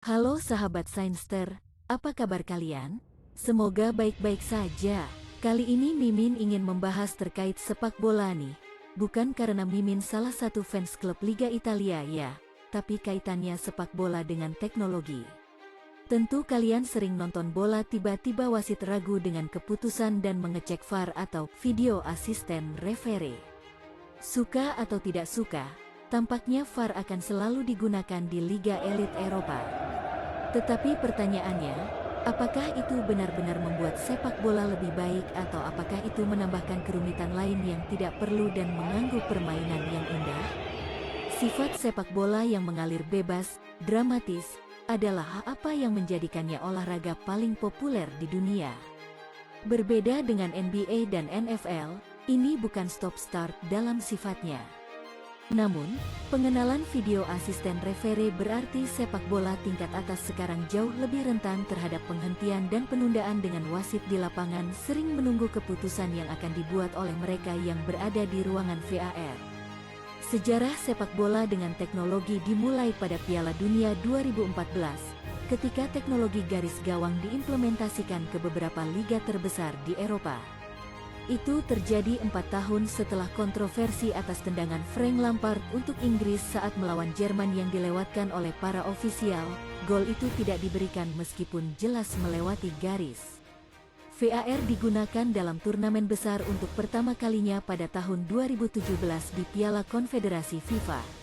Halo sahabat Sainster, apa kabar kalian? Semoga baik-baik saja. Kali ini Mimin ingin membahas terkait sepak bola nih. Bukan karena Mimin salah satu fans klub Liga Italia ya, tapi kaitannya sepak bola dengan teknologi. Tentu kalian sering nonton bola tiba-tiba wasit ragu dengan keputusan dan mengecek VAR atau video asisten referee. Suka atau tidak suka, tampaknya VAR akan selalu digunakan di Liga Elit Eropa. Tetapi pertanyaannya, apakah itu benar-benar membuat sepak bola lebih baik atau apakah itu menambahkan kerumitan lain yang tidak perlu dan mengganggu permainan yang indah? Sifat sepak bola yang mengalir bebas, dramatis, adalah apa yang menjadikannya olahraga paling populer di dunia. Berbeda dengan NBA dan NFL, ini bukan stop-start dalam sifatnya. Namun, pengenalan video asisten referee berarti sepak bola tingkat atas sekarang jauh lebih rentan terhadap penghentian dan penundaan dengan wasit di lapangan sering menunggu keputusan yang akan dibuat oleh mereka yang berada di ruangan VAR. Sejarah sepak bola dengan teknologi dimulai pada Piala Dunia 2014, ketika teknologi garis gawang diimplementasikan ke beberapa liga terbesar di Eropa. Itu terjadi 4 tahun setelah kontroversi atas tendangan Frank Lampard untuk Inggris saat melawan Jerman yang dilewatkan oleh para ofisial. Gol itu tidak diberikan meskipun jelas melewati garis. VAR digunakan dalam turnamen besar untuk pertama kalinya pada tahun 2017 di Piala Konfederasi FIFA.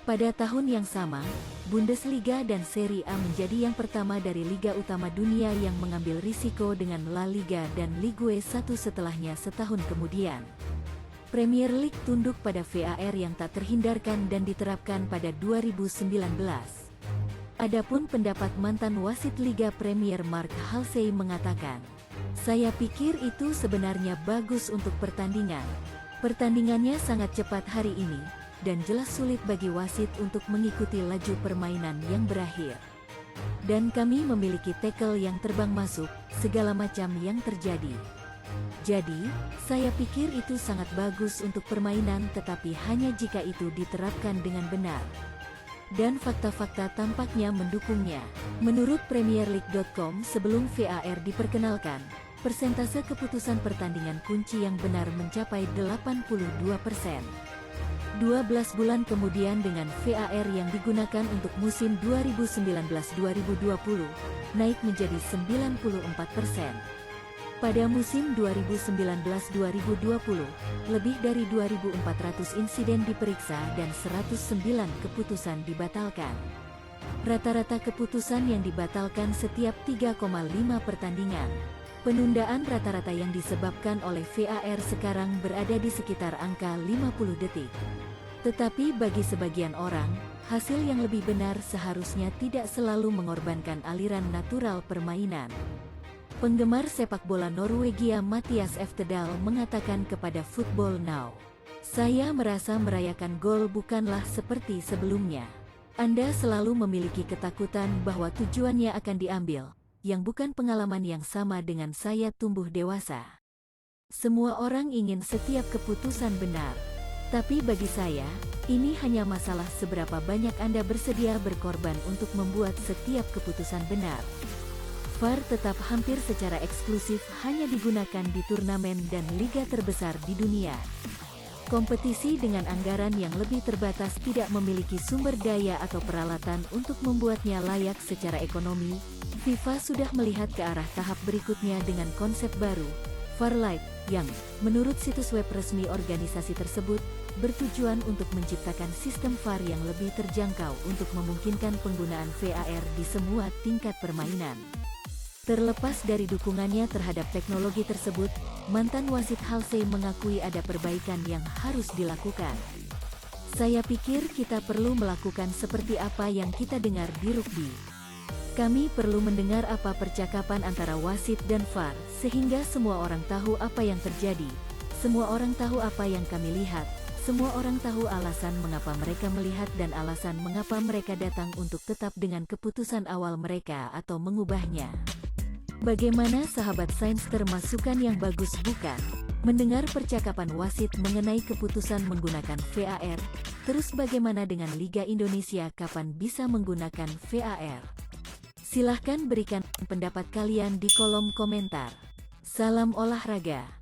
Pada tahun yang sama, Bundesliga dan Serie A menjadi yang pertama dari liga utama dunia yang mengambil risiko dengan La Liga dan Ligue 1 setelahnya setahun kemudian. Premier League tunduk pada VAR yang tak terhindarkan dan diterapkan pada 2019. Adapun pendapat mantan wasit Liga Premier Mark Halsey mengatakan, "Saya pikir itu sebenarnya bagus untuk pertandingan. Pertandingannya sangat cepat hari ini, dan jelas sulit bagi wasit untuk mengikuti laju permainan yang berakhir. Dan kami memiliki tackle yang terbang masuk, segala macam yang terjadi. Jadi, saya pikir itu sangat bagus untuk permainan tetapi hanya jika itu diterapkan dengan benar." Dan fakta-fakta tampaknya mendukungnya. Menurut PremierLeague.com sebelum VAR diperkenalkan, persentase keputusan pertandingan kunci yang benar mencapai 82%. 12 bulan kemudian dengan VAR yang digunakan untuk musim 2019-2020, naik menjadi 94%. Pada musim 2019-2020, lebih dari 2.400 insiden diperiksa dan 109 keputusan dibatalkan. Rata-rata keputusan yang dibatalkan setiap 3,5 pertandingan. Penundaan rata-rata yang disebabkan oleh VAR sekarang berada di sekitar angka 50 detik. Tetapi bagi sebagian orang, hasil yang lebih benar seharusnya tidak selalu mengorbankan aliran natural permainan. Penggemar sepak bola Norwegia Mathias Eftedal mengatakan kepada Football Now, "Saya merasa merayakan gol bukanlah seperti sebelumnya. Anda selalu memiliki ketakutan bahwa tujuannya akan diambil, yang bukan pengalaman yang sama dengan saya tumbuh dewasa. Semua orang ingin setiap keputusan benar. Tapi bagi saya, ini hanya masalah seberapa banyak Anda bersedia berkorban untuk membuat setiap keputusan benar." VAR tetap hampir secara eksklusif hanya digunakan di turnamen dan liga terbesar di dunia. Kompetisi dengan anggaran yang lebih terbatas tidak memiliki sumber daya atau peralatan untuk membuatnya layak secara ekonomi. FIFA sudah melihat ke arah tahap berikutnya dengan konsep baru, VAR Lite, yang, menurut situs web resmi organisasi tersebut, bertujuan untuk menciptakan sistem VAR yang lebih terjangkau untuk memungkinkan penggunaan VAR di semua tingkat permainan. Terlepas dari dukungannya terhadap teknologi tersebut, mantan wasit Halsey mengakui ada perbaikan yang harus dilakukan. "Saya pikir kita perlu melakukan seperti apa yang kita dengar di rugby. Kami perlu mendengar apa percakapan antara wasit dan VAR, sehingga semua orang tahu apa yang terjadi. Semua orang tahu apa yang kami lihat. Semua orang tahu alasan mengapa mereka melihat dan alasan mengapa mereka datang untuk tetap dengan keputusan awal mereka atau mengubahnya." Bagaimana sahabat Sainster, masukan yang bagus bukan? Mendengar percakapan wasit mengenai keputusan menggunakan VAR, terus bagaimana dengan Liga Indonesia, kapan bisa menggunakan VAR? Silahkan berikan pendapat kalian di kolom komentar. Salam olahraga.